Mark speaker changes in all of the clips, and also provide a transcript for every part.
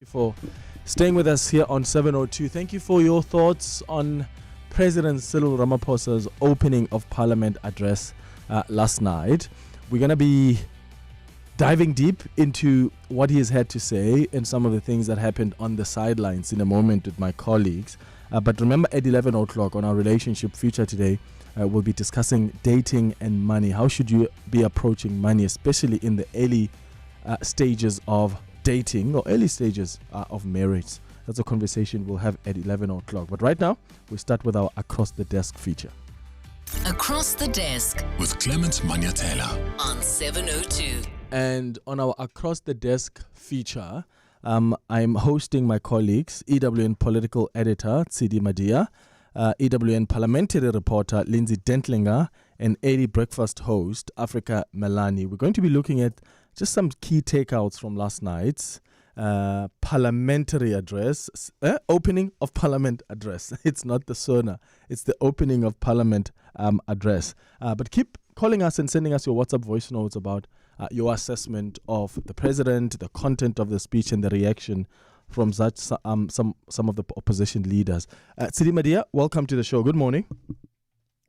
Speaker 1: For staying with us here on 702. Thank you for your thoughts on President Cyril Ramaphosa's opening of Parliament address last night. We're going to be diving deep into what he has had to say and some of the things that happened on the sidelines in a moment with my colleagues. But remember, at 11 o'clock on our relationship feature today, we'll be discussing dating and money. How should you be approaching money, especially in the early stages of dating or early stages of marriage? That's a conversation we'll have at 11 o'clock. But right now, we start with our Across the Desk feature.
Speaker 2: Across the Desk
Speaker 3: with Clement Manyathela
Speaker 2: on 702.
Speaker 1: And on our Across the Desk feature, I'm hosting my colleagues, EWN political editor Tsidi Madia, EWN parliamentary reporter Lindsay Dentlinger, and early breakfast host Africa Melani. We're going to be looking at just some key takeouts from last night's parliamentary address, opening of Parliament address. It's not the SONA, it's the opening of Parliament address. But keep calling us and sending us your WhatsApp voice notes about your assessment of the president, the content of the speech, and the reaction from such some of the opposition leaders. Tsidi Madia, welcome to the show. Good morning.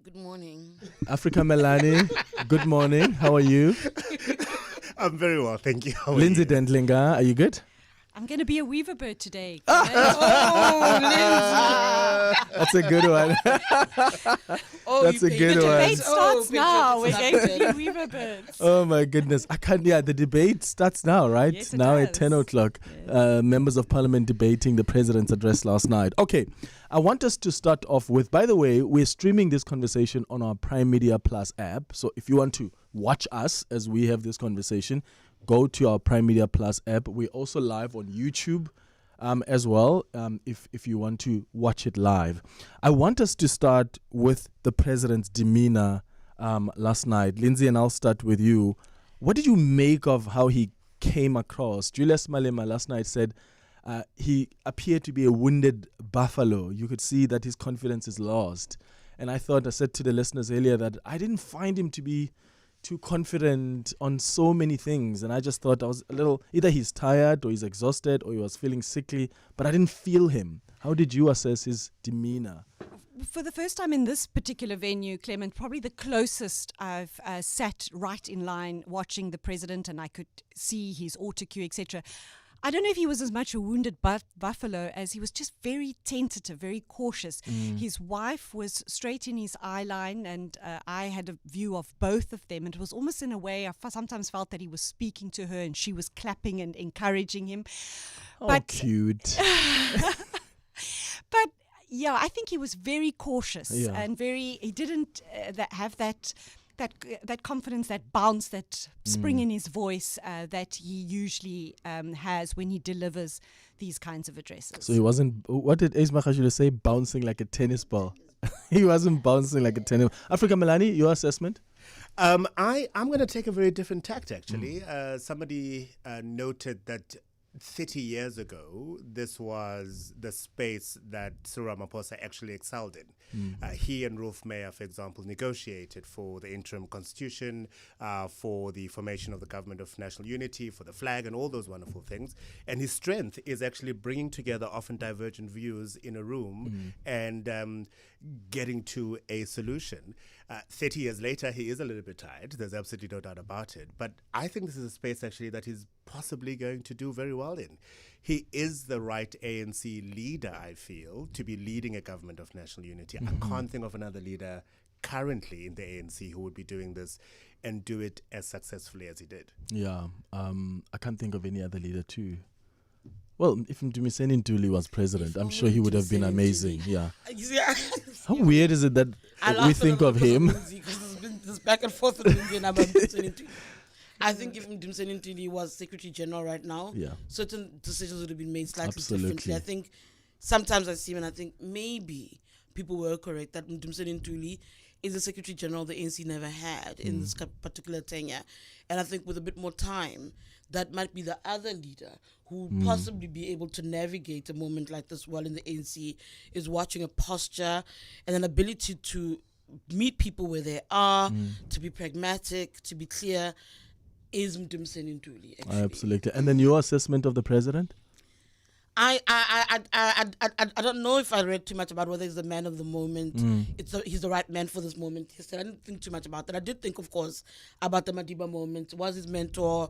Speaker 4: Good morning.
Speaker 1: Africa Melani, good morning. How are you?
Speaker 5: I'm very well, thank you. How are
Speaker 1: Lindsay
Speaker 5: you?
Speaker 1: Dentlinger, are you good?
Speaker 6: I'm going to be a weaver bird today.
Speaker 1: That's a good one. That's a good
Speaker 6: The
Speaker 1: one.
Speaker 6: debate starts now. We're going to be weaver birds.
Speaker 1: Oh my goodness. I can't, the debate starts now, right?
Speaker 6: Yes, it
Speaker 1: now
Speaker 6: does.
Speaker 1: at 10 o'clock. Members of Parliament debating the President's address last night. Okay, I want us to start off with, by the way, we're streaming this conversation on our Prime Media Plus app. So if you want to watch us as we have this conversation, go to our Prime Media Plus app. We're also live on YouTube as well, if you want to watch it live. I want us to start with the president's demeanor last night. Lindsay, and I'll start with you. What did you make of how he came across? Julius Malema last night said he appeared to be a wounded buffalo. You could see that his confidence is lost. And I said to the listeners earlier that I didn't find him to be too confident on so many things, and I just thought I was a little, either he's tired or he's exhausted or he was feeling sickly, but I didn't feel him. How did you assess his demeanor?
Speaker 6: For the first time in this particular venue, Clement, probably the closest I've sat right in line watching the president, and I could see his autocue, etc. I don't know if he was as much a wounded buffalo as he was just very tentative, very cautious. His wife was straight in his eye line, and I had a view of both of them. And it was almost in a way, I sometimes felt that he was speaking to her and she was clapping and encouraging him.
Speaker 1: But cute.
Speaker 6: But yeah, I think he was very cautious and he didn't have that confidence, that bounce, that spring in his voice that he usually has when he delivers these kinds of addresses.
Speaker 1: So he wasn't, what did Ace Makashula say, bouncing like a tennis ball? He wasn't bouncing like a tennis ball. Africa Melani, your assessment?
Speaker 5: I'm going to take a very different tact, actually. Somebody noted that 30 years ago, this was the space that Cyril Ramaphosa actually excelled in. He and Rolf Meyer, for example, negotiated for the interim constitution, for the formation of the government of national unity, for the flag and all those wonderful things. And his strength is actually bringing together often divergent views in a room and getting to a solution. 30 years later, he is a little bit tired. There's absolutely no doubt about it. But I think this is a space actually that he's possibly going to do very well in. He is the right ANC leader, I feel, to be leading a government of national unity. I can't think of another leader currently in the ANC who would be doing this and do it as successfully as he did.
Speaker 1: Yeah, I can't think of any other leader too. Well, if Mdumiseni Ntuli was president, I'm sure he would have been amazing. Yeah. How weird is it that we think of him?
Speaker 4: Because there's been this back and forth with Lindsay and about Mdumiseni Ntuli. I think if Mdumiseni Ntuli was Secretary General right now, certain decisions would have been made slightly differently. I think sometimes I see him and I think maybe people were correct that Mdumiseni Ntuli is the Secretary General the ANC never had in this particular tenure. And I think with a bit more time, that might be the other leader who would possibly be able to navigate a moment like this well in the ANC, is watching a posture and an ability to meet people where they are, to be pragmatic, to be clear, is Mdumiseni Ntuli.
Speaker 1: Absolutely. And then your assessment of the president?
Speaker 4: I don't know if I read too much about whether he's the man of the moment. He's the right man for this moment. I didn't think too much about that. I did think, of course, about the Madiba moment. Was his mentor.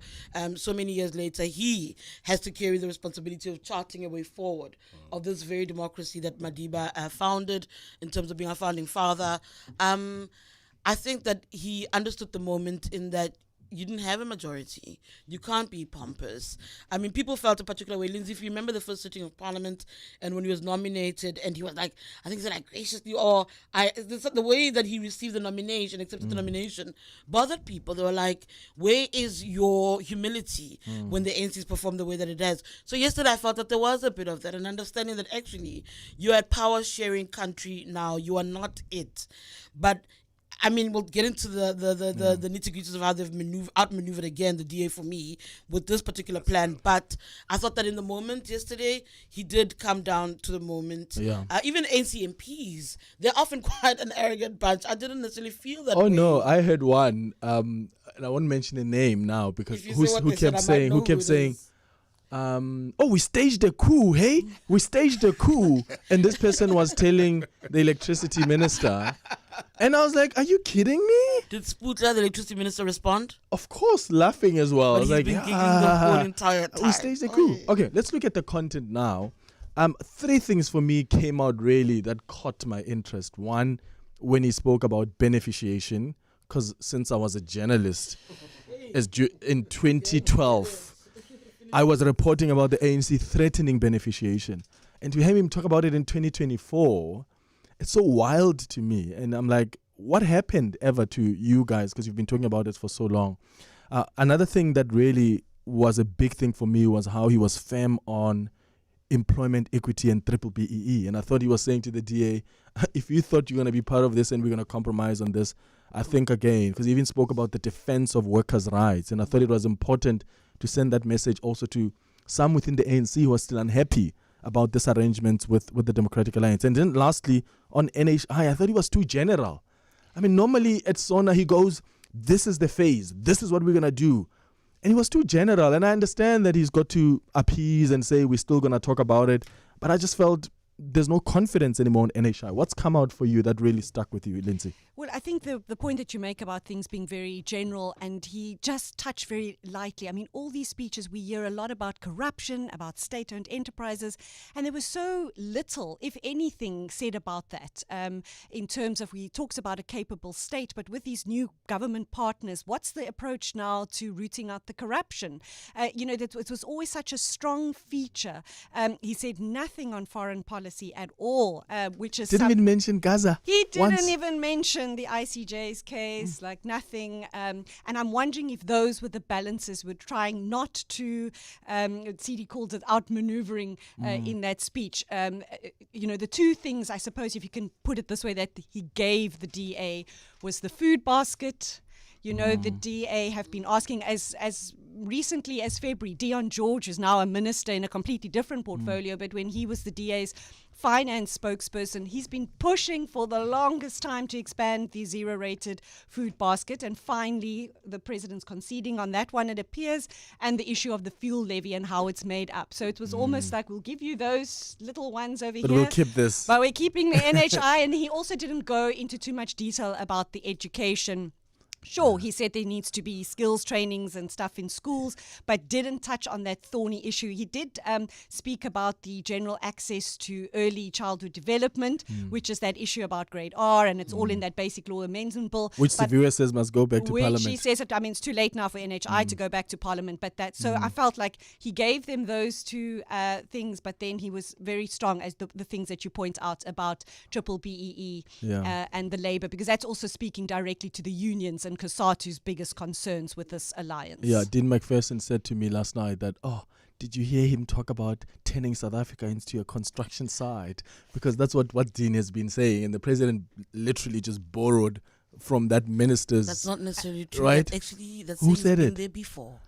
Speaker 4: So many years later, he has to carry the responsibility of charting a way forward of this very democracy that Madiba founded in terms of being a founding father. I think that he understood the moment in that you didn't have a majority. You can't be pompous. I mean, people felt a particular way. Lindsay, if you remember the first sitting of Parliament and when he was nominated and he was like, I think he said, graciously, the way that he received the nomination, accepted the nomination, bothered people. They were like, where is your humility when the ANC's performed the way that it has? So yesterday I felt that there was a bit of that, and understanding that actually you're a power-sharing country now. You are not it. But I mean, we'll get into the nitty-gritties of how they've outmaneuvered again the DA for me with this particular plan. But I thought that in the moment yesterday, he did come down to the moment. Yeah. Even ANC MPs, they're often quite an arrogant bunch. I didn't necessarily feel that way.
Speaker 1: Oh, no, I heard one, and I won't mention the name now because who kept saying, we staged a coup, hey? We staged a coup. And this person was telling the electricity minister. And I was like, are you kidding me?
Speaker 4: Did Spootler, the electricity minister, respond?
Speaker 1: Of course, laughing as well.
Speaker 4: But
Speaker 1: I was
Speaker 4: he's
Speaker 1: like,
Speaker 4: been giggling the whole entire time.
Speaker 1: We staged a coup. Okay, let's look at the content now. 3 things for me came out really that caught my interest. One, when he spoke about beneficiation, because since I was a journalist, in 2012, I was reporting about the ANC threatening beneficiation. And to have him talk about it in 2024, it's so wild to me. And I'm like, what happened ever to you guys? Because you've been talking about this for so long. Another thing that really was a big thing for me was how he was firm on employment equity and triple BEE. And I thought he was saying to the DA, if you thought you're going to be part of this and we're going to compromise on this, I think again, because he even spoke about the defense of workers' rights. And I thought it was important to send that message also to some within the ANC who are still unhappy about this arrangement with the Democratic Alliance. And then lastly, on NHI, I thought he was too general. I mean, normally at SONA, he goes, this is the phase. This is what we're going to do. And he was too general. And I understand that he's got to appease and say, we're still going to talk about it. But I just felt there's no confidence anymore in NHI. What's come out for you that really stuck with you, Lindsay?
Speaker 6: Well, I think the point that you make about things being very general, and he just touched very lightly. I mean, all these speeches, we hear a lot about corruption, about state-owned enterprises, and there was so little, if anything, said about that in terms of, he talks about a capable state, but with these new government partners, what's the approach now to rooting out the corruption? That it was always such a strong feature. He said nothing on foreign policy at all, which is...
Speaker 1: Didn't even mention Gaza.
Speaker 6: He didn't even mention the ICJ's case, like nothing. And I'm wondering if those were the balances we're trying not to, CD calls it outmaneuvering in that speech. The 2 things, I suppose, if you can put it this way, that he gave the DA was the food basket. The DA have been asking as recently as February. Dion George is now a minister in a completely different portfolio, but when he was the DA's finance spokesperson, he's been pushing for the longest time to expand the zero-rated food basket, and finally the president's conceding on that one, it appears, and the issue of the fuel levy and how it's made up. So it was almost like, we'll give you those little ones over here,
Speaker 1: we'll keep this.
Speaker 6: But we're keeping the NHI. And he also didn't go into too much detail about the education. Sure, he said there needs to be skills trainings and stuff in schools, but didn't touch on that thorny issue. He did speak about the general access to early childhood development, which is that issue about grade R, and it's all in that basic law amendment bill.
Speaker 1: Which the viewer says must go back to Parliament.
Speaker 6: He says, it's too late now for NHI to go back to Parliament. But so I felt like he gave them those 2 things, but then he was very strong as the things that you point out about triple BEE and the Labour, because that's also speaking directly to the unions and Kasatu's biggest concerns with this alliance.
Speaker 1: Yeah, Dean McPherson said to me last night that, did you hear him talk about turning South Africa into a construction site? Because that's what Dean has been saying, and the president literally just borrowed from that minister's...
Speaker 4: That's not necessarily true.
Speaker 1: Right?
Speaker 4: Who said it? There before.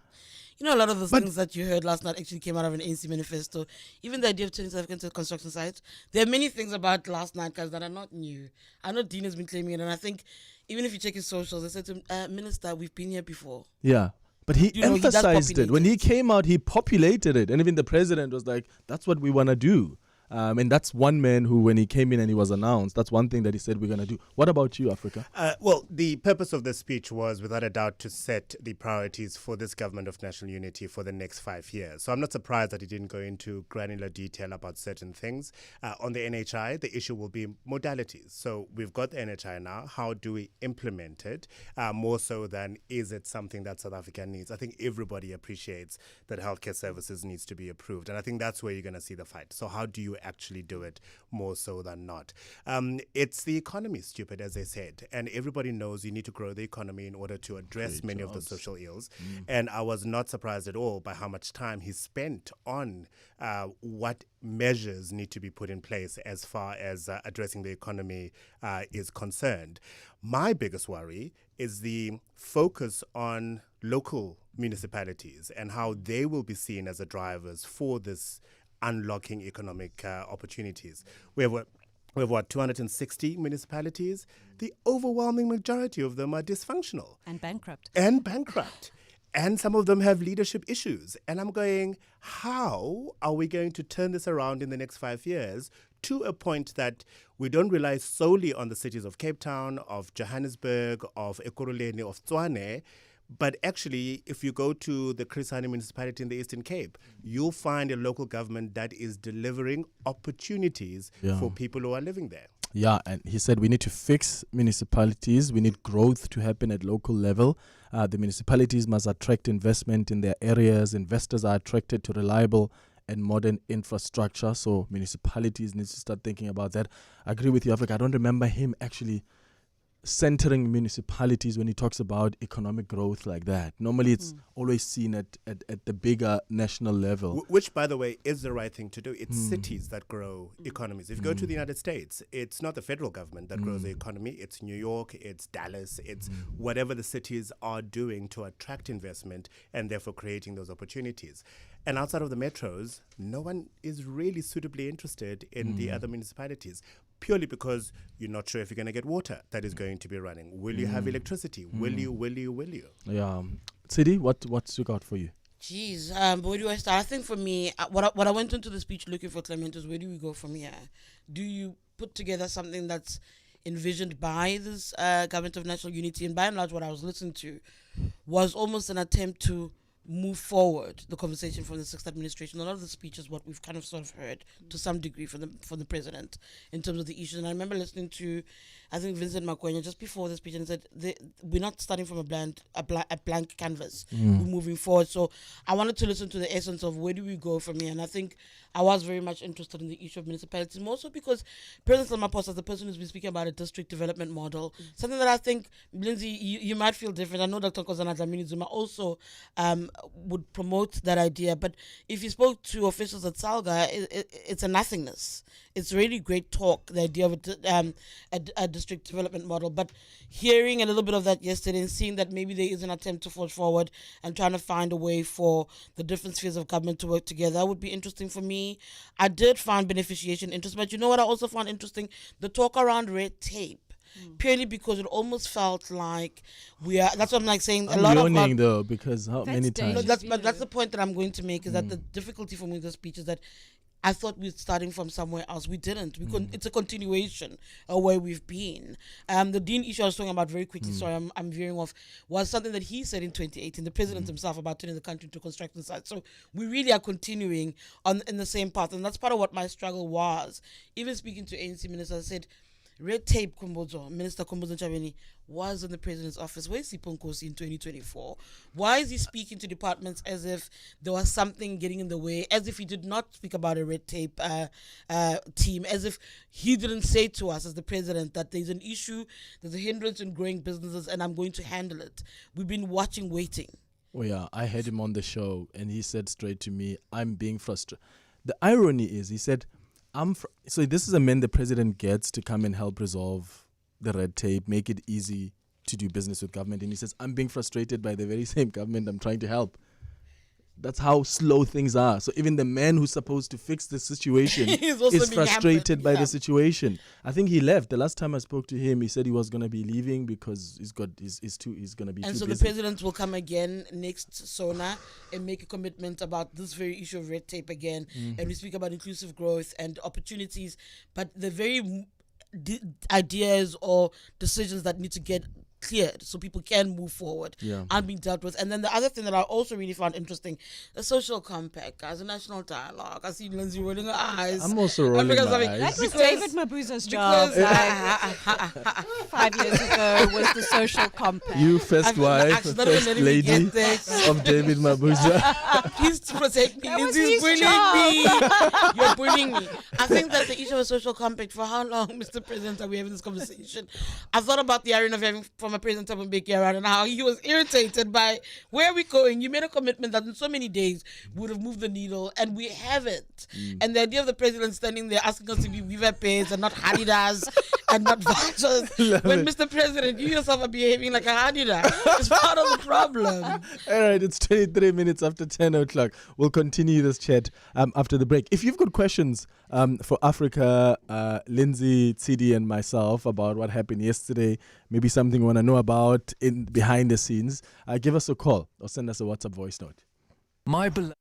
Speaker 4: A lot of the things that you heard last night actually came out of an ANC manifesto. Even the idea of turning South Africa into a construction site. There are many things about last night, guys, that are not new. I know Dean has been claiming it, and I think even if you check his socials, they said to him, Minister, we've been here before.
Speaker 1: Yeah. But he
Speaker 4: You know, he does
Speaker 1: emphasized it.
Speaker 4: populate
Speaker 1: When
Speaker 4: it.
Speaker 1: he came out, he populated it. And even the president was like, that's what we want to do. And that's one man who, when he came in and he was announced, that's one thing that he said we're going to do. What about you, Africa?
Speaker 5: Well, the purpose of this speech was, without a doubt, to set the priorities for this government of national unity for the next 5 years. So I'm not surprised that he didn't go into granular detail about certain things. On the NHI, the issue will be modalities. So we've got the NHI now. How do we implement it? More so than, is it something that South Africa needs? I think everybody appreciates that healthcare services needs to be approved. And I think that's where you're going to see the fight. So how do you actually do it more so than not? It's the economy, stupid, as they said. And everybody knows you need to grow the economy in order to address many of the social ills. And I was not surprised at all by how much time he spent on what measures need to be put in place as far as addressing the economy is concerned. My biggest worry is the focus on local municipalities and how they will be seen as the drivers for this unlocking economic opportunities. We have 260 municipalities. The overwhelming majority of them are dysfunctional.
Speaker 6: And bankrupt.
Speaker 5: And some of them have leadership issues. And I'm going, how are we going to turn this around in the next 5 years to a point that we don't rely solely on the cities of Cape Town, of Johannesburg, of Ekurhuleni, of Tshwane, but actually, if you go to the Chris Hani municipality in the Eastern Cape, you'll find a local government that is delivering opportunities for people who are living there.
Speaker 1: Yeah, and he said we need to fix municipalities. We need growth to happen at local level. The municipalities must attract investment in their areas. Investors are attracted to reliable and modern infrastructure. So municipalities need to start thinking about that. I agree with you, Africa. I don't remember him actually centering municipalities when he talks about economic growth like that. Normally it's always seen at the bigger national level.
Speaker 5: Which, by the way, is the right thing to do. It's cities that grow economies. If you go to the United States, it's not the federal government that grows the economy. It's New York, it's Dallas, it's whatever the cities are doing to attract investment and therefore creating those opportunities. And outside of the metros, no one is really suitably interested in the other municipalities, purely because you're not sure if you're going to get water that is going to be running. Will you have electricity? Will you?
Speaker 1: Yeah. Sidi, what's you got for you?
Speaker 4: Jeez, where do I start? I think for me, what I went into the speech looking for, Clement, is where do we go from here? Do you put together something that's envisioned by this government of national unity? And by and large, what I was listening to was almost an attempt to move forward the conversation from the sixth administration. A lot of the speech is what we've kind of sort of heard to some degree from the president in terms of the issues. And I remember listening to, I think, Vincent Makwenya just before the speech, and said we're not starting from a blank canvas. We're moving forward. So I wanted to listen to the essence of where do we go from here. And I think I was very much interested in the issue of municipalities, more so because President Ramaphosa is the person who's been speaking about a district development model, something that I think, Lindsay, you might feel different. I know Dr. Kozana Dlamini Zuma also would promote that idea, but if you spoke to officials at Salga, it's a nothingness. It's really great talk, the idea of a district development model, but hearing a little bit of that yesterday and seeing that maybe there is an attempt to forge forward and trying to find a way for the different spheres of government to work together, that would be interesting for me. I did find beneficiation interesting, but you know what I also found interesting? The talk around red tape. Purely because it almost felt like that's what I'm like saying.
Speaker 1: I'm yawning though, because how many times?
Speaker 4: That's the point that I'm going to make, is that the difficulty for me with the speech is that I thought we were starting from somewhere else. We didn't. It's a continuation of where we've been. The Dean issue I was talking about very quickly, sorry, I'm veering off, was something that he said in 2018, the president himself, about turning the country to construction site. So we really are continuing in the same path. And that's part of what my struggle was. Even speaking to ANC ministers, I said, red tape, Minister Khumbudzo Ntshavheni was in the president's office. Where is Sipho Nkosi in 2024? Why is he speaking to departments as if there was something getting in the way, as if he did not speak about a red tape team, as if he didn't say to us as the president that there's an issue, there's a hindrance in growing businesses, and I'm going to handle it. We've been waiting.
Speaker 1: Oh yeah, I had him on the show, and he said straight to me, I'm being frustrated. The irony is, he said, so this is a man the president gets to come and help resolve the red tape, make it easy to do business with government. And he says, I'm being frustrated by the very same government I'm trying to help. That's how slow things are. So even the man who's supposed to fix the situation
Speaker 4: He's also
Speaker 1: is
Speaker 4: being
Speaker 1: frustrated
Speaker 4: hampered,
Speaker 1: by
Speaker 4: yeah.
Speaker 1: the situation. I think he left. The last time I spoke to him, he said he was going to be leaving because he's going to be
Speaker 4: And
Speaker 1: too
Speaker 4: so
Speaker 1: busy.
Speaker 4: the president will come again next SONA and make a commitment about this very issue of red tape again. And we speak about inclusive growth and opportunities, but the very ideas or decisions that need to get cleared so people can move forward aren't being dealt with. And then the other thing that I also really found interesting, the social compact, guys, the national dialogue. I see Lindsay rolling her eyes.
Speaker 1: I'm also rolling my eyes.
Speaker 6: That was David Mabuza's job. 5 years ago was the social compact.
Speaker 1: You first wife, first lady of David Mabuza.
Speaker 4: Please protect me.
Speaker 6: That was
Speaker 4: Lindsay's
Speaker 6: his
Speaker 4: bullying
Speaker 6: job.
Speaker 4: me. You're bullying me. I think that the issue of a social compact, for how long, Mr. President, are we having this conversation? I thought about the irony of having former President Thabo Mbeki around and how he was irritated by where are we going? You made a commitment that in so many days would have moved the needle, and we haven't. And the idea of the president standing there asking us to be Viva Pays and not Hadidas and not vouchers. When Mr. President, you yourself are behaving like a Hadidas. It's part of the problem.
Speaker 1: All right, it's 23 minutes after 10 o'clock. We'll continue this chat after the break. If you've got questions for Africa, Lindsay, Tsidi, and myself about what happened yesterday, maybe something you want to know about in behind the scenes, give us a call or send us a WhatsApp voice note.
Speaker 3: My beloved.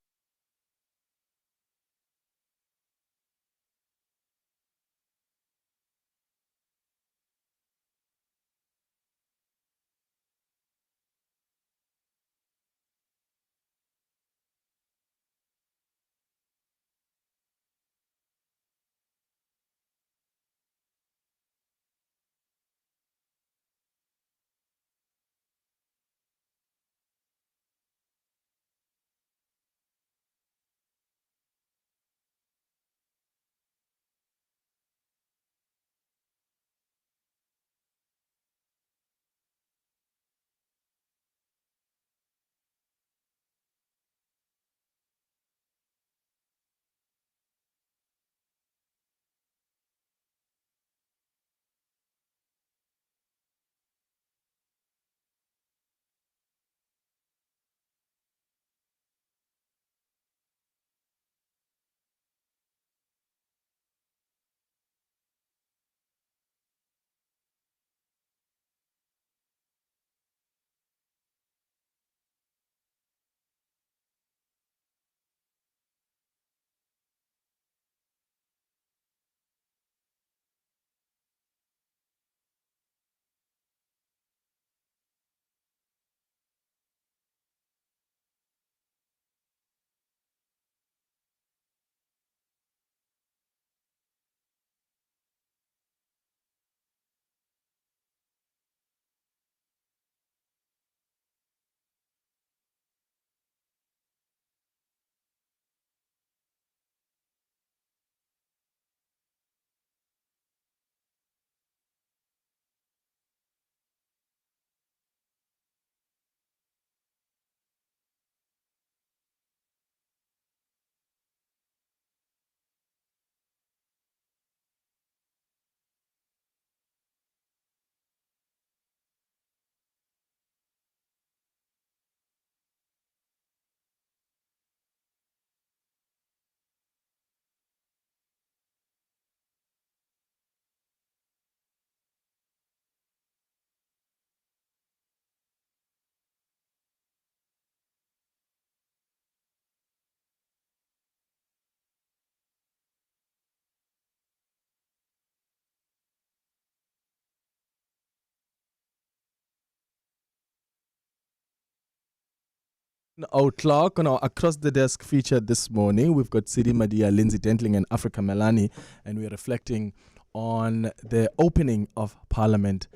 Speaker 1: Outlook on our Across the Desk feature this morning. We've got Sidi Madia, Lindsay Dentling, and Africa Melani, and we're reflecting on the opening of Parliament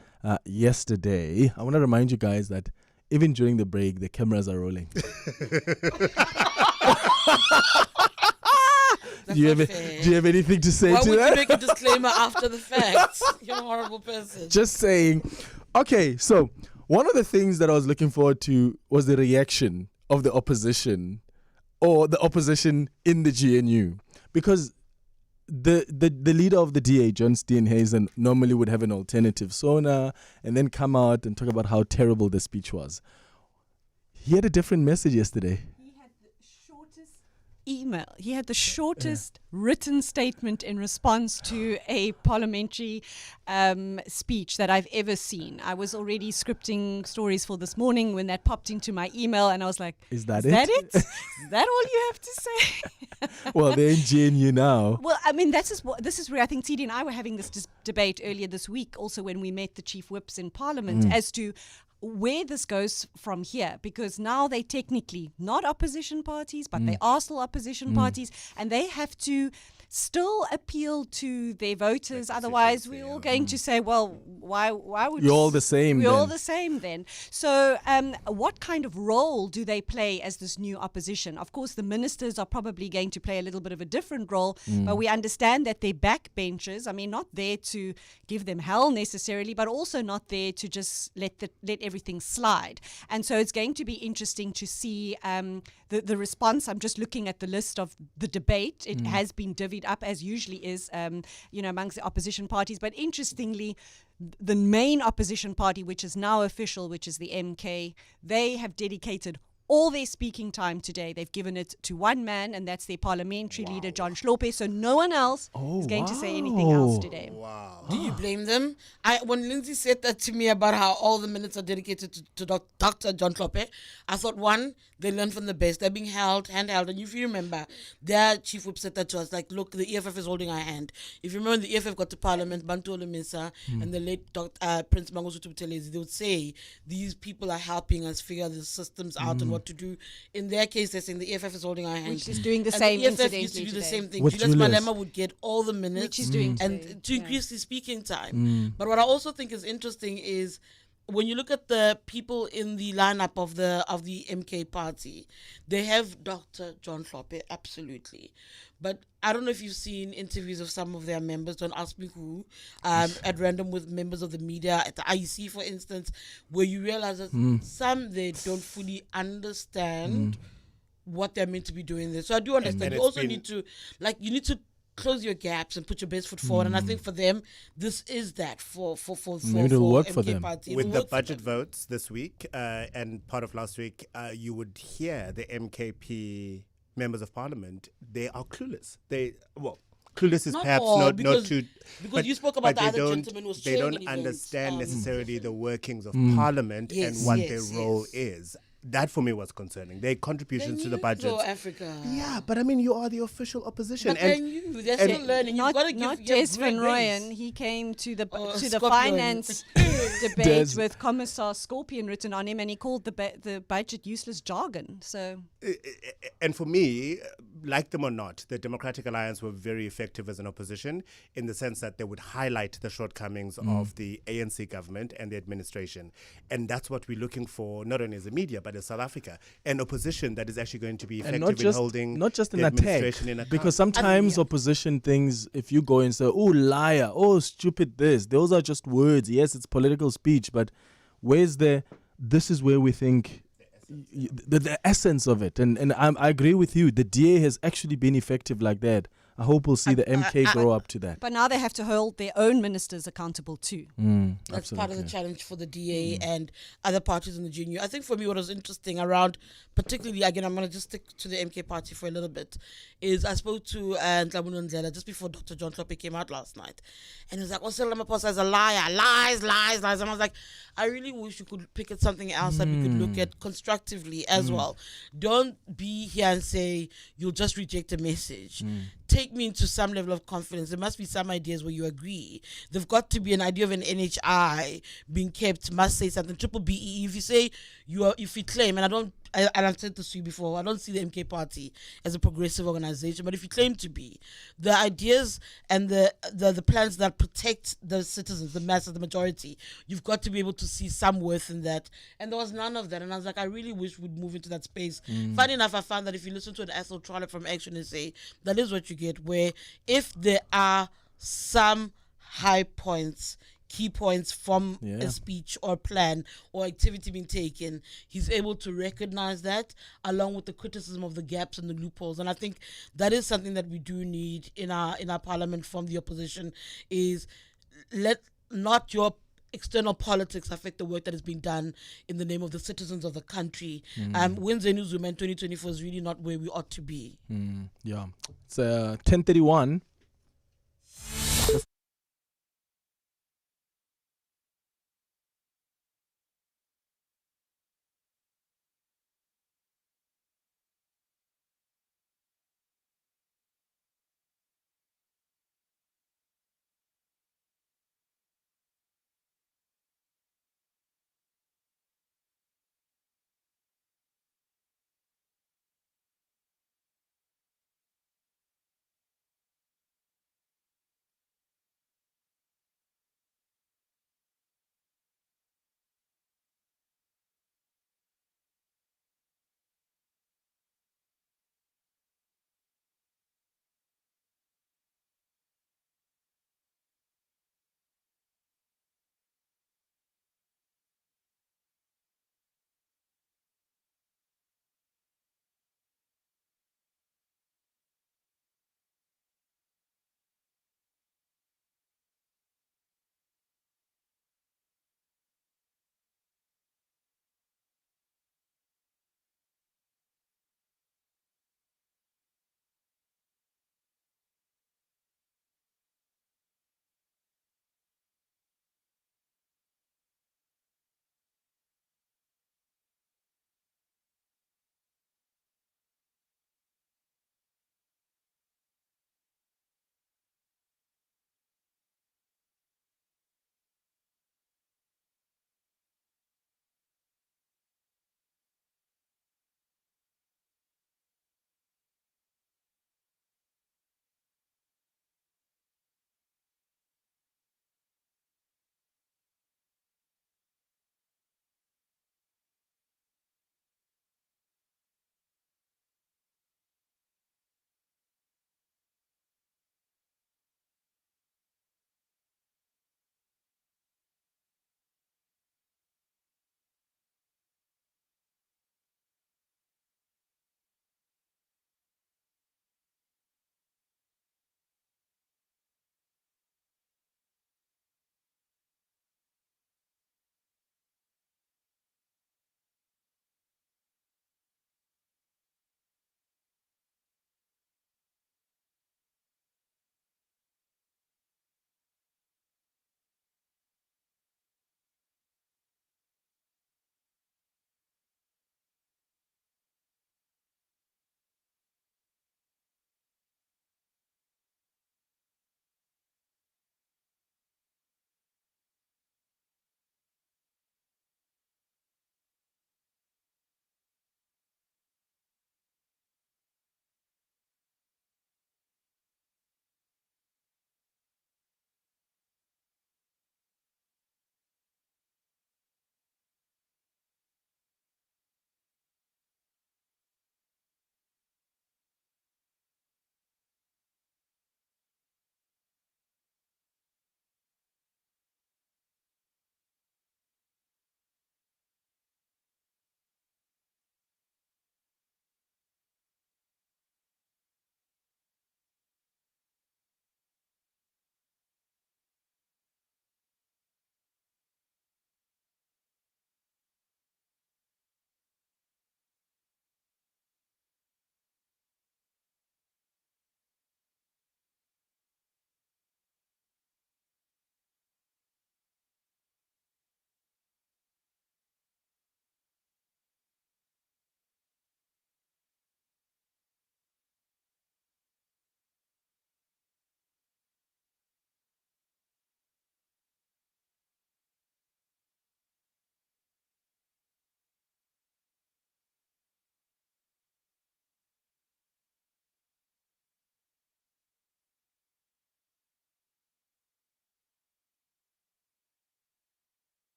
Speaker 1: yesterday. I want to remind you guys that even during the break, the cameras are rolling. Do you have anything to say
Speaker 4: Why
Speaker 1: to
Speaker 4: would
Speaker 1: that?
Speaker 4: you make a disclaimer after the fact? You're a horrible person.
Speaker 1: Just saying. Okay, so one of the things that I was looking forward to was the reaction of the opposition, or the opposition in the GNU, because the leader of the DA, John Steenhuisen, normally would have an alternative SONA and then come out and talk about how terrible the speech was. He had a different message yesterday.
Speaker 6: He had email. He had the shortest written statement in response to a parliamentary speech that I've ever seen. I was already scripting stories for this morning when that popped into my email, and I was like, Is that it? Is that all you have to say?
Speaker 1: Well, they're enjoying you now.
Speaker 6: Well, I mean, this is where I think TD and I were having this debate earlier this week, also when we met the chief whips in Parliament, as to where this goes from here, because now they're technically not opposition parties, but they are still opposition parties, and they have to still appeal to their voters. Otherwise, we're all going to say, well, why would
Speaker 1: you're all the same?
Speaker 6: We're all the same then. So, what kind of role do they play as this new opposition? Of course, the ministers are probably going to play a little bit of a different role, but we understand that they're backbenchers. I mean, not there to give them hell necessarily, but also not there to just let everything slide. And so, it's going to be interesting to see the response. I'm just looking at the list of the debate. It has been divvied up, as usually is, amongst the opposition parties. But interestingly, the main opposition party, which is now official, which is the MK, they have dedicated all their speaking time today. They've given it to one man, and that's their parliamentary leader, John Hlophe. So no one else is going to say anything else today.
Speaker 5: Wow.
Speaker 4: Do you blame them? When Lindsay said that to me about how all the minutes are dedicated to Dr. John Hlophe, I thought, one, they learn from the best. They're being handheld. And if you remember, their chief whip said that to us, like, look, the EFF is holding our hand. If you remember, the EFF got to Parliament, Bantu Olumisa and the late Prince Mangosuthu Buthelezi, they would say, these people are helping us figure the systems out and what to do. In their case, they're saying the EFF is holding our hand.
Speaker 6: Which is doing the
Speaker 4: and
Speaker 6: same.
Speaker 4: The EFF used to do the same thing.
Speaker 1: With
Speaker 4: Julius
Speaker 1: Julius.
Speaker 4: Malema would get all the minutes.
Speaker 6: Which is doing
Speaker 4: and to increase the speaking time. But what I also think is interesting is when you look at the people in the lineup of the MK party, they have Dr. John Hlophe, absolutely. But I don't know if you've seen interviews of some of their members, don't ask me who, at random with members of the media, at the IEC, for instance, where you realize that some, they don't fully understand what they're meant to be doing there. So I do understand. You also need to, you need to close your gaps and put your best foot forward. And I think for them, this is that for
Speaker 1: maybe it'll work
Speaker 4: MK
Speaker 1: for them.
Speaker 4: party.
Speaker 5: With the budget votes this week and part of last week, you would hear the MKP members of parliament, they are clueless. Clueless is
Speaker 4: Not
Speaker 5: perhaps
Speaker 4: all,
Speaker 5: not
Speaker 4: because
Speaker 5: too...
Speaker 4: Because you spoke about the
Speaker 5: they
Speaker 4: other
Speaker 5: don't,
Speaker 4: gentleman who was
Speaker 5: they
Speaker 4: chairing
Speaker 5: don't
Speaker 4: an event.
Speaker 5: understand necessarily the workings of parliament
Speaker 4: Yes,
Speaker 5: and what
Speaker 4: yes,
Speaker 5: their role
Speaker 4: yes.
Speaker 5: is. That for me was concerning. Their contributions to the budget.
Speaker 4: Africa.
Speaker 5: Yeah, but I mean, you are the official opposition.
Speaker 4: But they're new. They're still learning. You've got to give
Speaker 6: Not
Speaker 4: them
Speaker 6: Des
Speaker 4: great
Speaker 6: Van
Speaker 4: grace.
Speaker 6: Rooyen. He came to the
Speaker 4: Scorpion.
Speaker 6: finance debate
Speaker 1: Des.
Speaker 6: with Commissar Scorpion written on him, and he called the budget useless jargon. So,
Speaker 5: And for me, like them or not, the Democratic Alliance were very effective as an opposition in the sense that they would highlight the shortcomings of the ANC government and the administration. And that's what we're looking for, not only as a media, but as South Africa. An opposition that is actually going to be
Speaker 1: And
Speaker 5: effective in holding
Speaker 1: not just an
Speaker 5: the
Speaker 1: attack,
Speaker 5: administration in account.
Speaker 1: because sometimes opposition things, if you go and say, oh, liar, oh, stupid this, those are just words. Yes, it's political speech, but this is where we think the essence of it. And I agree with you. The DA has actually been effective like that. I hope we'll see the MK grow up to that.
Speaker 6: but now they have to hold their own ministers accountable too.
Speaker 4: That's part of the challenge for the DA and other parties in the GNU. I think for me what was interesting around, particularly, again, I'm going to just stick to the MK party for a little bit, is I spoke to Nhlamulo Ndlela just before Dr. John Hlophe came out last night. And he was like, oh, Cyril Ramaphosa is a liar. Lies. And I was like, I really wish you could pick at something else that we could look at constructively as well. Don't be here and say, you'll just reject a message. Take me into some level of confidence. There must be some ideas where you agree. There've got to be an idea of an NHI being kept, must say something. Triple BEE, if you say if you claim, and I've said this to you before, I don't see the MK party as a progressive organization, but if you claim to be, the ideas and the plans that protect the citizens, the masses, the majority, you've got to be able to see some worth in that. And there was none of that. And I was like, I really wish we'd move into that space. Funny enough, I found that if you listen to an Ethel Trollop from Action and say, that is what you get, where if there are some high points, key points from a speech or plan or activity being taken, he's able to recognize that along with the criticism of the gaps and the loopholes. And I think that is something that we do need in our parliament from the opposition, is let not your external politics affect the work that is being done in the name of the citizens of the country. When Zenu's Women 2024 is really not where we ought to be.
Speaker 1: Yeah. It's 10:31.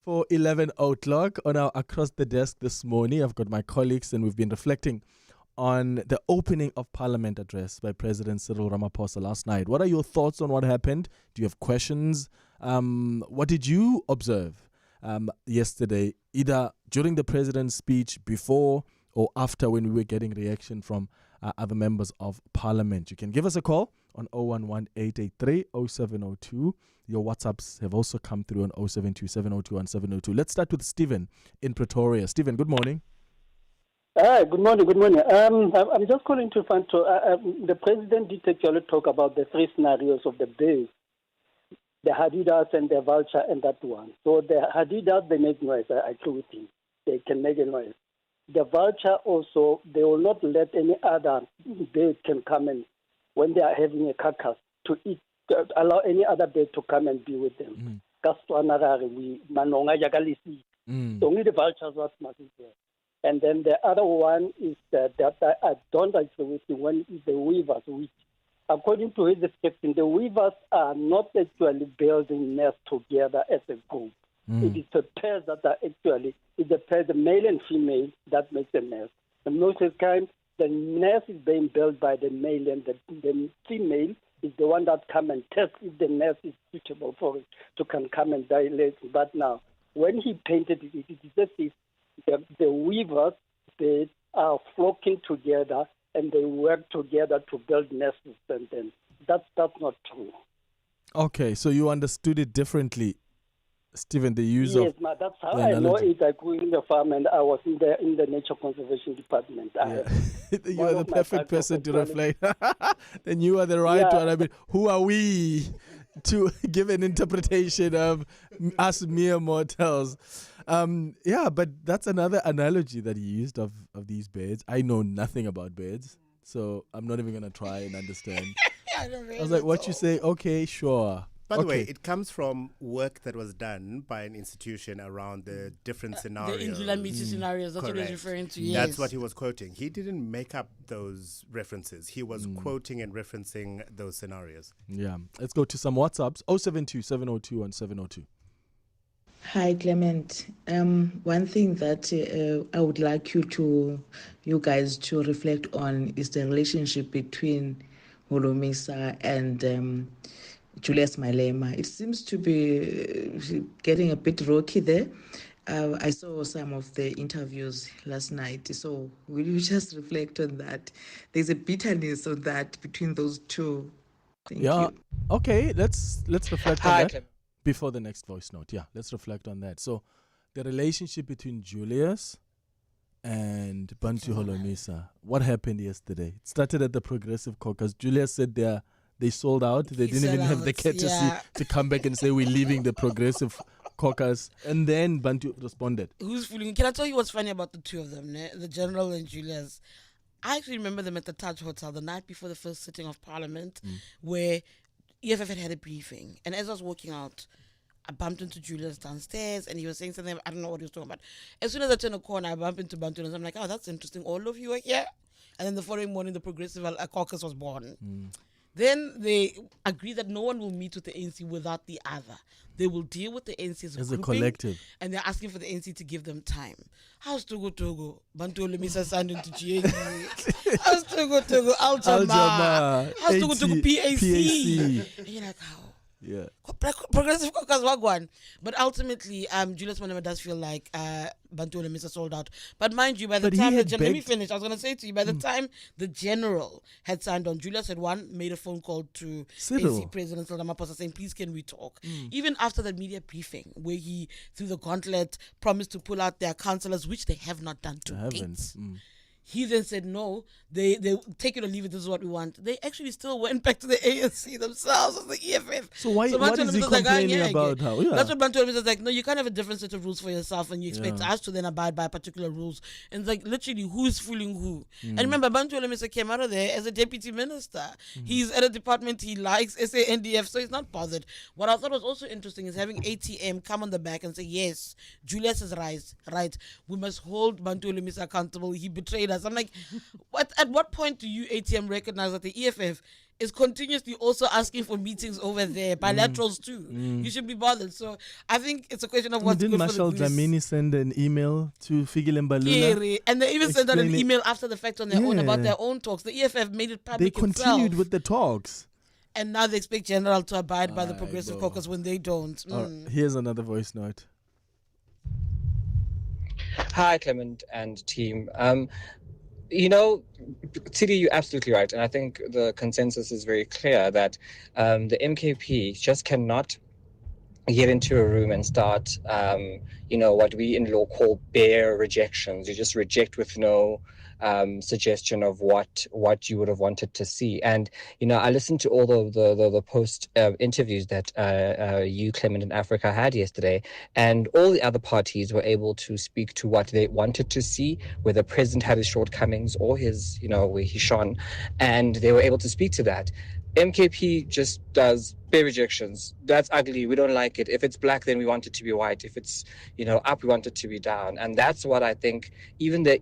Speaker 1: For 11 o'clock on our Across the Desk this morning, I've got my colleagues and we've been reflecting on the opening of Parliament address by President Cyril Ramaphosa last night. What are your thoughts on what happened? Do you have questions? What did you observe yesterday, either during the president's speech, before or after, when we were getting reaction from other members of Parliament? You can give us a call on 011-883-0702. Your WhatsApps have also come through on 072-702-1702. Let's start with Stephen in Pretoria. Stephen, good morning.
Speaker 7: Hi, good morning. I'm just calling to find the president did actually talk about the three scenarios of the birds, the Hadidas and the vulture and that one. So the Hadidas, they make noise. I agree with him. They can make a noise. The vulture also, they will not let any other bird can come in when they are having a carcass to eat, allow any other bird to come and be with them. So only the vultures what must be there. And then the other one is that I don't agree with you when the weavers, which according to his description, the weavers are not actually building nests together as a group. It is the pairs that are actually, it's the pair, the male and female, that makes a nest. And most of the time, the nest is being built by the male, and the female is the one that come and test if the nest is suitable for it to come and dilate. But now, when he painted it, it is just this. The weavers, they are flocking together and they work together to build nests, and then that's not true.
Speaker 1: Okay, so you understood it differently, Stephen, the use of...
Speaker 7: Yes, that's how I know it. I grew in the farm and I was in the nature conservation department.
Speaker 1: Yeah. You are the perfect person to reflect. Then you are the right one. I mean, who are we to give an interpretation of us mere mortals? But that's another analogy that he used of these birds. I know nothing about birds, so I'm not even going to try and understand. I was like, what you say? Okay, sure.
Speaker 5: By the way, it comes from work that was done by an institution around the different scenarios.
Speaker 4: The Indlamiti scenarios, that's what he was referring to, yes.
Speaker 5: That's what he was quoting. He didn't make up those references. He was quoting and referencing those scenarios.
Speaker 1: Yeah. Let's go to some WhatsApps. 072-702-1702.
Speaker 8: Hi, Clement. One thing that I would like you guys to reflect on is the relationship between Holomisa and Julius Malema. It seems to be getting a bit rocky there. I saw some of the interviews last night. So will you just reflect on that? There's a bitterness on that between those two. Thank you.
Speaker 1: Okay, let's reflect on that before the next voice note. Yeah, let's reflect on that. So the relationship between Julius and Bantu Holomisa. What happened yesterday? It started at the Progressive Caucus. Julius said they sold out. They didn't even have the courtesy to come back and say we're leaving the Progressive Caucus. And then Bantu responded.
Speaker 4: Who's fooling? Can I tell you what's funny about the two of them, the General and Julius? I actually remember them at the Taj Hotel the night before the first sitting of Parliament, where EFF had a briefing. And as I was walking out, I bumped into Julius downstairs and he was saying something, I don't know what he was talking about. As soon as I turned a corner, I bumped into Bantu and I'm like, oh, that's interesting. All of you are here. And then the following morning, the Progressive Caucus was born. Then they agree that no one will meet with the ANC without the other. They will deal with the ANC as
Speaker 1: a collective.
Speaker 4: And they're asking for the ANC to give them time. How's Togo? Bantu Lemisa signed into GA. How's Togo? Al-Jamaa. How's Togo? PAC. And you're like, how?
Speaker 1: Yeah.
Speaker 4: Progressive Caucus Wagwan. But ultimately, Julius Malema does feel like Bantu Lemisa sold out. But mind you, by the time let me finish. I was going to say to you, by the time the general had signed on, Julius had made a phone call to
Speaker 1: Cyril.
Speaker 4: ANC President Cyril Ramaphosa saying, please can we talk? Even after that media briefing where he, through the gauntlet, promised to pull out their councillors, which they have not done to date. He then said, no, they take it or leave it, this is what we want. They actually still went back to the ANC themselves as the EFF.
Speaker 1: So what is he complaining about?
Speaker 4: That's what Bantu was like, no, you can't have a different set of rules for yourself and you expect us to then abide by particular rules. And it's like, literally, who's fooling who? And remember, Bantu came out of there as a deputy minister. He's at a department he likes, SANDF, so he's not bothered. What I thought was also interesting is having ATM come on the back and say, yes, Julius is right. We must hold Bantu accountable. He betrayed us. I'm like, at what point do you, ATM, recognize that the EFF is continuously also asking for meetings over there, bilaterals too. You should be bothered. So I think it's a question of what's
Speaker 1: Didn't
Speaker 4: good for
Speaker 1: Marshall
Speaker 4: the goose.
Speaker 1: Dlamini send an email to Figile Mbalula?
Speaker 4: Kiri. And they even sent out an
Speaker 1: explaining-
Speaker 4: email after the fact on their own about their own talks. The EFF made it
Speaker 1: They
Speaker 4: public
Speaker 1: continued
Speaker 4: itself.
Speaker 1: with the talks.
Speaker 4: And now they expect General to abide by the Progressive Caucus when they don't.
Speaker 1: Here's another voice note.
Speaker 9: Hi, Clement and team. Tidi, you're absolutely right. And I think the consensus is very clear that the MKP just cannot get into a room and start, what we in law call bare rejections. You just reject with no suggestion of what you would have wanted to see. And I listened to all the post interviews that you, Clement, and Africa had yesterday, and all the other parties were able to speak to what they wanted to see, where the president had his shortcomings or his, where he shone, and they were able to speak to that. MKP just does bare rejections. That's ugly. We don't like it. If it's black, then we want it to be white. If it's, up, we want it to be down. And that's what I think even the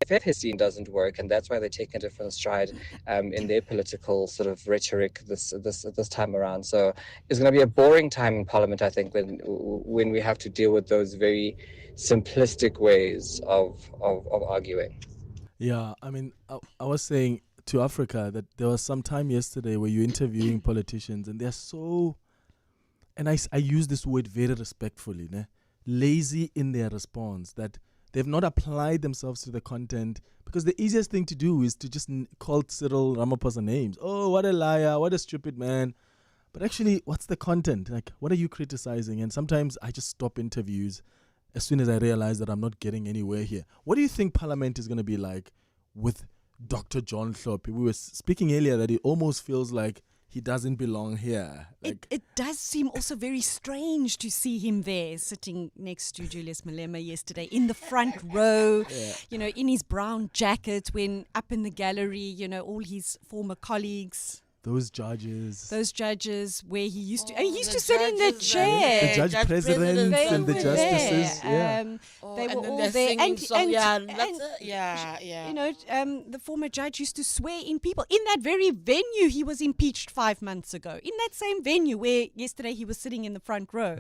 Speaker 9: EFF has seen doesn't work. And that's why they take a different stride in their political sort of rhetoric this time around. So it's going to be a boring time in Parliament, I think, when we have to deal with those very simplistic ways of arguing.
Speaker 1: Yeah, I mean, I was saying to Africa that there was some time yesterday where you're interviewing politicians and they're so, and I use this word very respectfully, lazy in their response, that they've not applied themselves to the content, because the easiest thing to do is to just call Cyril Ramaphosa names. Oh, what a liar, what a stupid man. But actually, what's the content? Like, what are you criticizing? And sometimes I just stop interviews as soon as I realize that I'm not getting anywhere here. What do you think Parliament is going to be like with Dr. John Hlophe? We were speaking earlier that it almost feels like he doesn't belong here. Like,
Speaker 6: it does seem also very strange to see him there sitting next to Julius Malema yesterday in the front row, in his brown jacket, when up in the gallery, all his former colleagues.
Speaker 1: Those judges,
Speaker 6: where he used to sit in the chair.
Speaker 1: The judge presidents and the justices.
Speaker 6: They were all there. The former judge used to swear in people. In that very venue, he was impeached 5 months ago. In that same venue where yesterday he was sitting in the front row.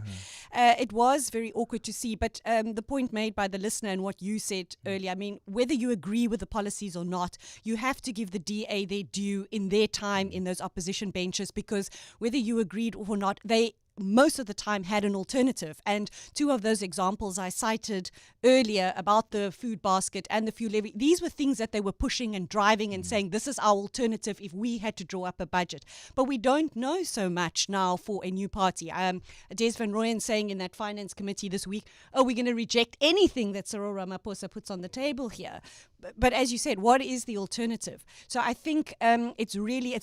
Speaker 6: It was very awkward to see. But the point made by the listener and what you said earlier, I mean, whether you agree with the policies or not, you have to give the DA their due in their time in those opposition benches, because whether you agreed or not, they most of the time had an alternative. And two of those examples I cited earlier about the food basket and the fuel levy, these were things that they were pushing and driving and saying, this is our alternative if we had to draw up a budget. But we don't know so much now for a new party. Des van Rooyen saying in that finance committee this week, we're going to reject anything that Cyril Ramaphosa puts on the table here. But as you said, what is the alternative? So I think it's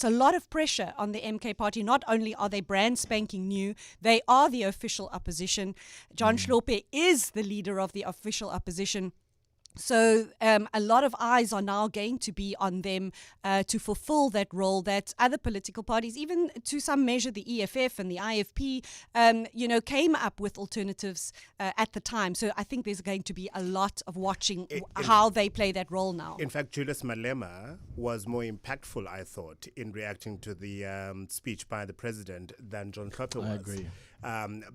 Speaker 6: a lot of pressure on the MK party. Not only are they brand spanking new, they are the official opposition. John Hlophe is the leader of the official opposition. So a lot of eyes are now going to be on them to fulfill that role that other political parties, even to some measure the EFF and the IFP, came up with alternatives at the time. So I think there's going to be a lot of watching how they play that role now.
Speaker 5: In fact, Julius Malema was more impactful, I thought, in reacting to the speech by the president than John Hlophe was.
Speaker 1: I agree.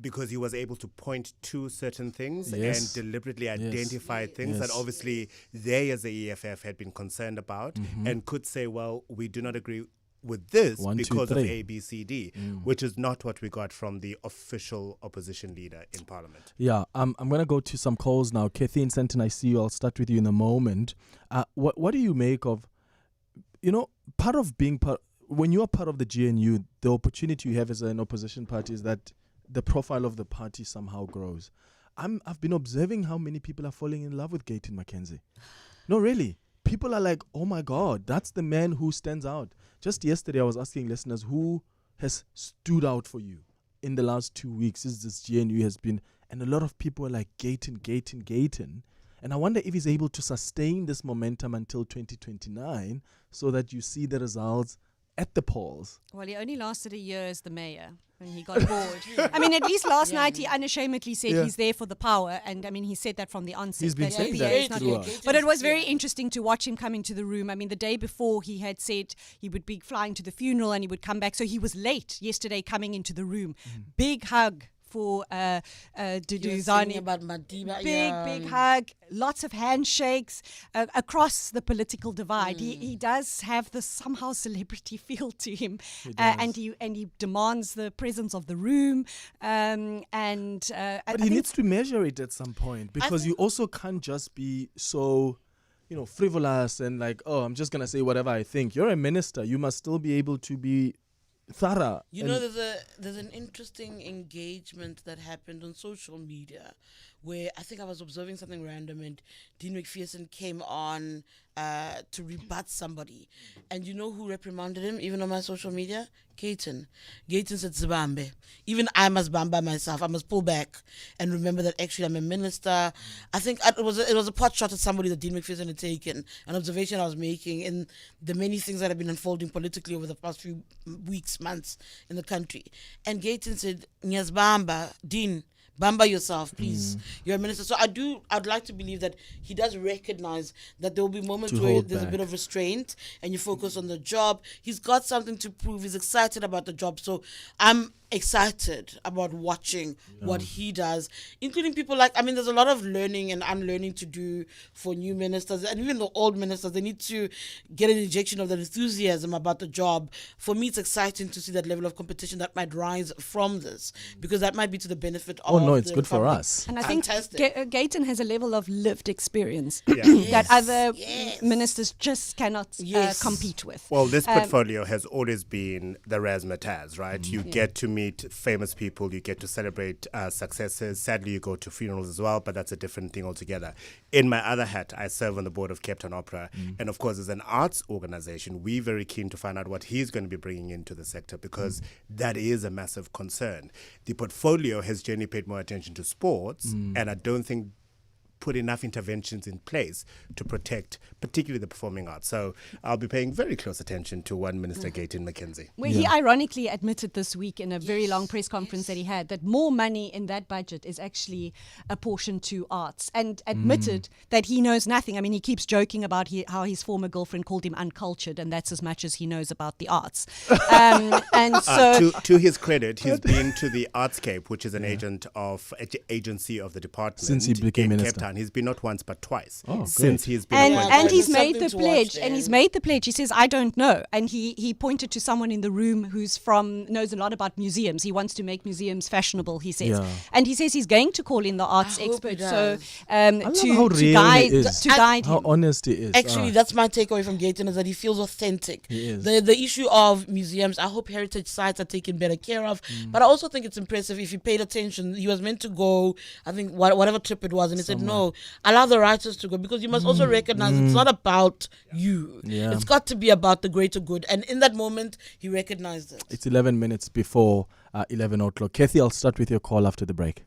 Speaker 5: Because he was able to point to certain things and deliberately identify things that obviously they as the EFF had been concerned about and could say, well, we do not agree with this because of A, B, C, D, which is not what we got from the official opposition leader in Parliament. Yeah,
Speaker 1: I'm going to go to some calls now. Kathy in Senton, I see you. I'll start with you in a moment. What do you make of, part of being when you are part of the GNU, the opportunity you have as an opposition party is that the profile of the party somehow grows. I've been observing how many people are falling in love with Gayton McKenzie. No, really. People are like, oh my God, that's the man who stands out. Just yesterday, I was asking listeners who has stood out for you in the last 2 weeks since this GNU has been, and a lot of people are like, Gayton. And I wonder if he's able to sustain this momentum until 2029 so that you see the results at the polls.
Speaker 6: Well, he only lasted a year as the mayor when he got bored. I mean, at least last night he unashamedly said he's there for the power. And I mean, he said that from the onset.
Speaker 1: He's been saying that
Speaker 6: is not
Speaker 1: throughout.
Speaker 6: good. But it was very interesting to watch him come into the room. I mean, the day before he had said he would be flying to the funeral and he would come back. So he was late yesterday coming into the room. Big hug for Dudu Zani.
Speaker 4: About Madiba,
Speaker 6: Big hug, lots of handshakes across the political divide. He does have this somehow celebrity feel to him, and he demands the presence of the room. But
Speaker 1: he needs to measure it at some point, because you also can't just be so, frivolous and like, oh, I'm just gonna say whatever I think. You're a minister. You must still be able to be thorough.
Speaker 4: There's an interesting engagement that happened on social media where I think I was observing something random and Dean McPherson came on to rebut somebody. And you know who reprimanded him, even on my social media? Gayton. Gayton said, Zibambe, even I must bamba myself. I must pull back and remember that actually I'm a minister. I think it was a pot shot at somebody that Dean McPherson had taken, an observation I was making in the many things that have been unfolding politically over the past few weeks, months in the country. And Gayton said, Nyas bamba, Dean, bamba yourself, please. You're a minister. So I'd like to believe that he does recognize that there will be moments where there's a bit of restraint and you focus on the job. He's got something to prove. He's excited about the job. So I'm excited about watching what he does, including people there's a lot of learning and unlearning to do for new ministers, and even the old ministers. They need to get an injection of that enthusiasm about the job. For me, it's exciting to see that level of competition that might rise from this, because that might be to the benefit of
Speaker 1: it's good for us.
Speaker 6: And I think Gayton has a level of lived experience that other ministers just cannot compete with.
Speaker 5: Well, this portfolio has always been the razzmatazz, right? You get to meet famous people, you get to celebrate successes. Sadly, you go to funerals as well, but that's a different thing altogether. In my other hat, I serve on the board of Cape Town Opera, and of course, as an arts organization, we're very keen to find out what he's going to be bringing into the sector, because that is a massive concern. The portfolio has generally paid more attention to sports, and I don't think put enough interventions in place to protect particularly the performing arts. So I'll be paying very close attention to one Minister, Gayton McKenzie.
Speaker 6: Well, he ironically admitted this week in a very long press conference that he had that more money in that budget is actually apportioned to arts, and admitted that he knows nothing. I mean, he keeps joking about how his former girlfriend called him uncultured, and that's as much as he knows about the arts. And so,
Speaker 5: to his credit, he's been to the Artscape, which is an agency of the department
Speaker 1: since he became minister.
Speaker 5: He's been not once but twice
Speaker 1: since
Speaker 5: he's been appointed.
Speaker 6: And he's made the pledge. And he's made the pledge. He says, I don't know. And he pointed to someone in the room who's knows a lot about museums. He wants to make museums fashionable, he says. And he says he's going to call in the arts expert to guide
Speaker 1: how
Speaker 6: him.
Speaker 1: honest he is.
Speaker 4: Actually, that's my takeaway from Gayton, is that he feels authentic.
Speaker 1: He is.
Speaker 4: The issue of museums, I hope heritage sites are taken better care of. But I also think it's impressive if he paid attention. He was meant to go, I think, whatever trip it was, and he said, no, allow the writers to go, because you must also recognize it's not about you. It's got to be about the greater good. And in that moment, he recognized it.
Speaker 1: It's 11 minutes before 11 o'clock. Kathy, I'll start with your call after the break.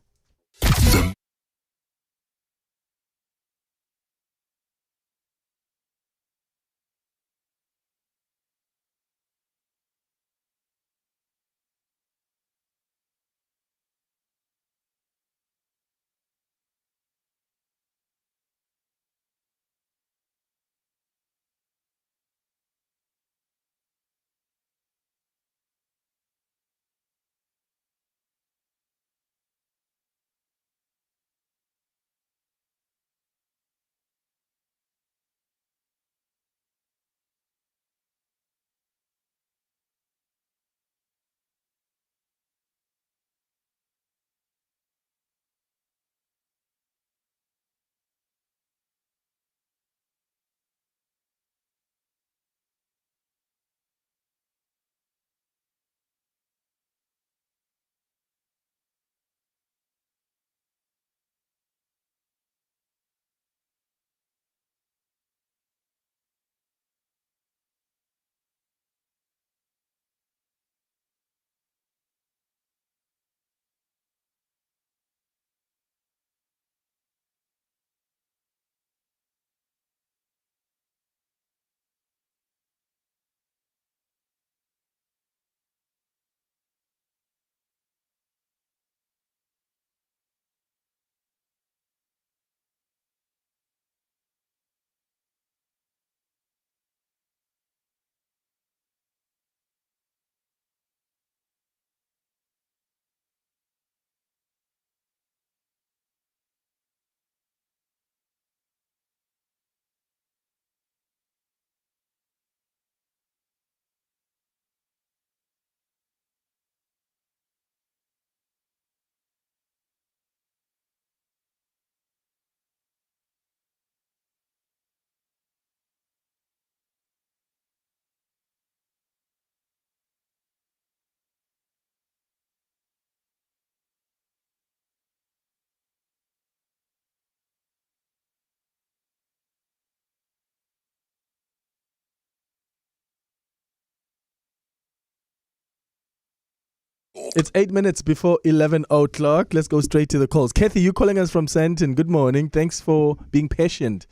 Speaker 1: It's 8 minutes before 11 o'clock. Let's go straight to the calls. Kathy, you calling us from Sandton. Good morning. Thanks for being patient.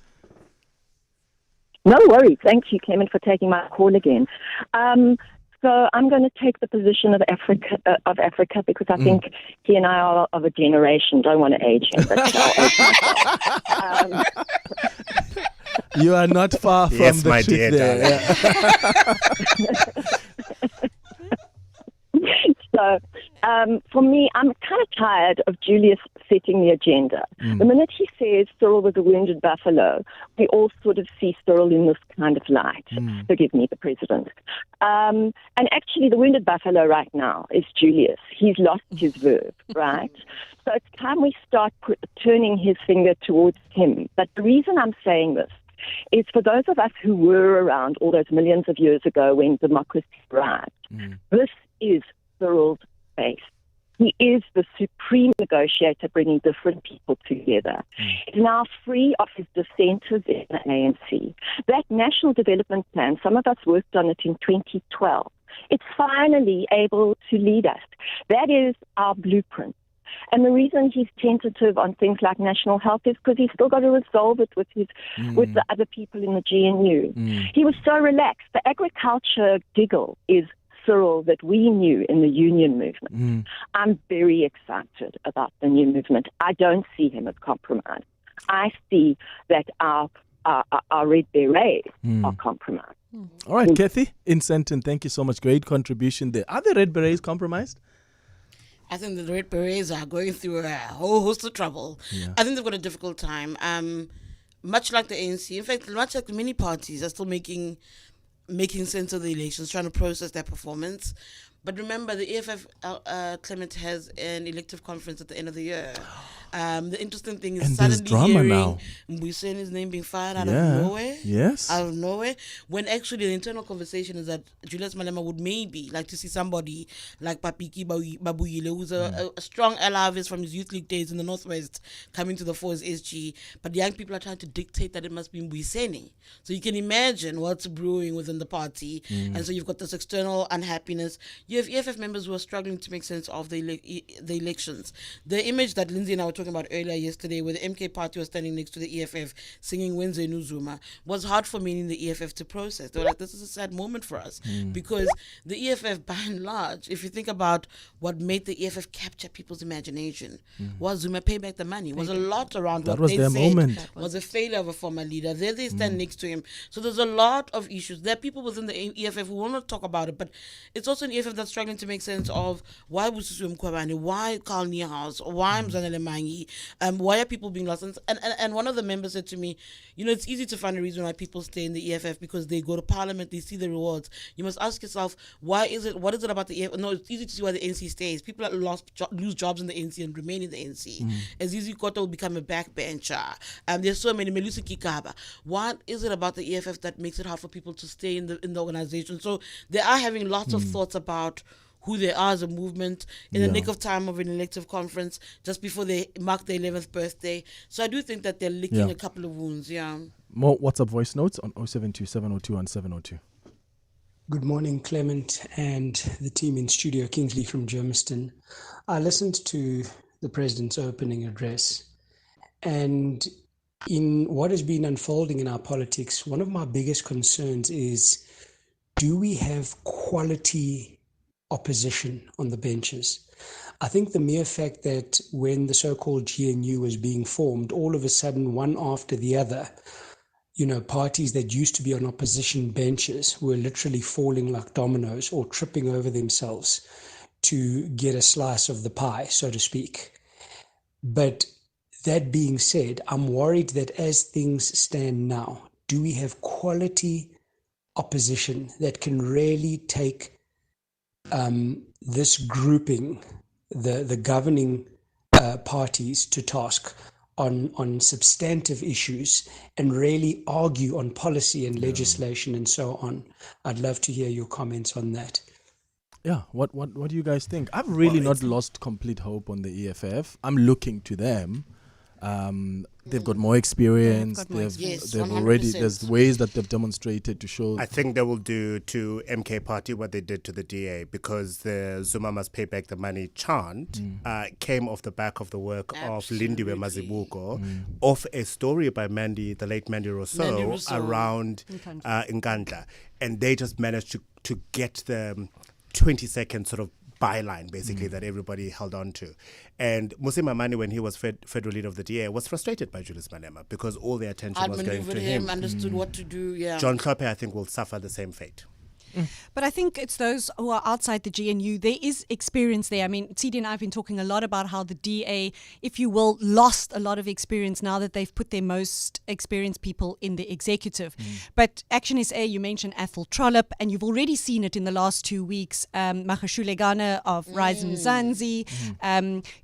Speaker 10: No worries. Thank you, Clement, for taking my call again. So I'm going to take the position of Africa because I think he and I are of a generation. Don't want to age him, but I'll age myself.
Speaker 1: You are not far from
Speaker 5: yes,
Speaker 1: the
Speaker 5: my
Speaker 1: truth
Speaker 5: dear
Speaker 1: there.
Speaker 10: So, for me, I'm kind of tired of Julius setting the agenda. The minute he says Cyril was a wounded buffalo, we all sort of see Cyril in this kind of light. Forgive me, the president. And actually, the wounded buffalo right now is Julius. He's lost his verve, right? So it's time we start turning his finger towards him. But the reason I'm saying this is for those of us who were around all those millions of years ago when democracy arrived, this is Cyril's space. He is the supreme negotiator bringing different people together. He's now free of his dissenters in the ANC. That National Development Plan, some of us worked on it in 2012. It's finally able to lead us. That is our blueprint. And the reason he's tentative on things like national health is because he's still got to resolve it with the other people in the GNU. He was so relaxed. The agriculture giggle is Cyril that we knew in the union movement. I'm very excited about the new movement. I don't see him as compromised. I see that our Red Berets are compromised.
Speaker 1: All right, Kathy, in Sandton, thank you so much. Great contribution there. Are the Red Berets compromised?
Speaker 4: I think the Red Berets are going through a whole host of trouble. Yeah. I think they've got a difficult time. Much like the ANC, in fact, much like many parties are still making sense of the elections, trying to process their performance. But remember, the EFF, Clement, has an elective conference at the end of the year. The interesting thing is suddenly hearing Mbuisene's name being fired out of nowhere.
Speaker 1: Yes.
Speaker 4: Out of nowhere. When actually the internal conversation is that Julius Malema would maybe like to see somebody like Papiki Babuyile, who's a strong ally of his from his youth league days in the Northwest, coming to the fore as SG. But young people are trying to dictate that it must be Mbuisene. So you can imagine what's brewing within the party. And so you've got this external unhappiness. You have EFF members who are struggling to make sense of the elections. The image that Lindsay and I were talking about earlier yesterday, where the MK party was standing next to the EFF singing Wednesday Nuzuma, was hard for many in the EFF to process. They were like, this is a sad moment for us because the EFF, by and large, if you think about what made the EFF capture people's imagination, was Zuma pay back the money? Was a lot around
Speaker 1: that
Speaker 4: what
Speaker 1: was
Speaker 4: they
Speaker 1: their
Speaker 4: said
Speaker 1: moment.
Speaker 4: Was a failure of a former leader. There they stand next to him. So there's a lot of issues. There are people within the EFF who will not talk about it, but it's also an EFF that's struggling to make sense of why Busisiwe Mkhwebane, why Carl Niehaus, why Mzanele Manyi, why are people being lost? And one of the members said to me, it's easy to find a reason why people stay in the EFF because they go to parliament, they see the rewards. You must ask yourself, what is it about the EFF? No, it's easy to see why the ANC stays. People that lose jobs in the ANC and remain in the ANC. Azizi Kota will become a backbencher. There's so many, Melusi Kikaba. What is it about the EFF that makes it hard for people to stay in the organization? So they are having lots of thoughts about who they are as a movement in the nick of time of an elective conference just before they mark their 11th birthday. So I do think that they're licking a couple of wounds,
Speaker 1: More WhatsApp voice notes on 072-702-1702.
Speaker 11: Good morning, Clement and the team in studio, Kingsley from Germiston. I listened to the President's opening address, and in what has been unfolding in our politics, one of my biggest concerns is, do we have quality opposition on the benches? I think the mere fact that when the so-called GNU was being formed, all of a sudden, one after the other, parties that used to be on opposition benches were literally falling like dominoes or tripping over themselves to get a slice of the pie, so to speak. But that being said, I'm worried that as things stand now, do we have quality opposition that can really take this grouping, the governing parties, to task on substantive issues and really argue on policy and legislation and so on? I'd love to hear your comments on that.
Speaker 1: Yeah, what do you guys think? I've really not lost complete hope on the EFF. I'm looking to them. They've got more experience.
Speaker 4: Yes,
Speaker 1: They've already. There's ways that they've demonstrated to show.
Speaker 5: I think they will do to MK Party what they did to the DA, because the Zuma must pay back the money chant came off the back of the work of Lindiwe Mazibuko, of a story by the late Mandy Rousseau around Nkandla, and they just managed to get the 20-second sort of byline, basically, that everybody held on to. And Musi Mamani, when he was federal leader of the DA, was frustrated by Julius Malema because all the attention was going to him.
Speaker 4: Understood what to do,
Speaker 5: John Kloppe, I think, will suffer the same fate.
Speaker 6: But I think it's those who are outside the GNU. There is experience there. I mean, Tsidi and I have been talking a lot about how the DA, if you will, lost a lot of experience now that they've put their most experienced people in the executive. But Action SA, you mentioned Athol Trollip, and you've already seen it in the last 2 weeks. Mahashulegana of Rise Mzansi.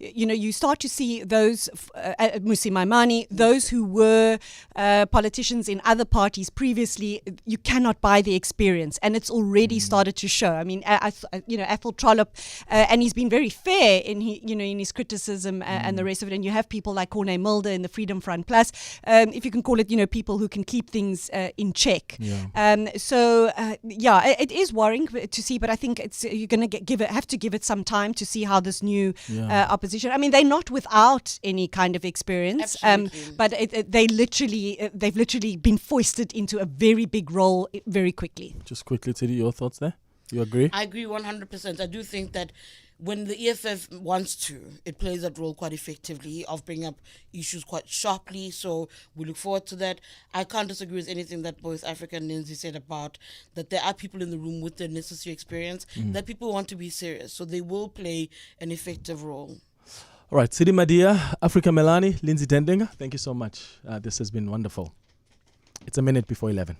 Speaker 6: You start to see those, Musi Maimane, those who were politicians in other parties previously. You cannot buy the experience, and it's already started to show. I mean, Athol Trollip, and he's been very fair in his criticism and the rest of it. And you have people like Corne Mulder in the Freedom Front Plus, if you can call it, people who can keep things in check. It is worrying to see, but I think you're going to have to give it some time to see how this new opposition. I mean, they're not without any kind of experience, but they've literally been foisted into a very big role very quickly.
Speaker 1: Just quickly, Tiri, your thoughts there? You agree?
Speaker 4: I agree 100%. I do think that when the EFF wants to, it plays that role quite effectively of bringing up issues quite sharply. So we look forward to that. I can't disagree with anything that both Africa and Lindsay said about that there are people in the room with the necessary experience, that people want to be serious. So they will play an effective role.
Speaker 1: All right, Sidi Madia, Africa Melani, Lindsay Dendinger, thank you so much. This has been wonderful. It's a minute before 11.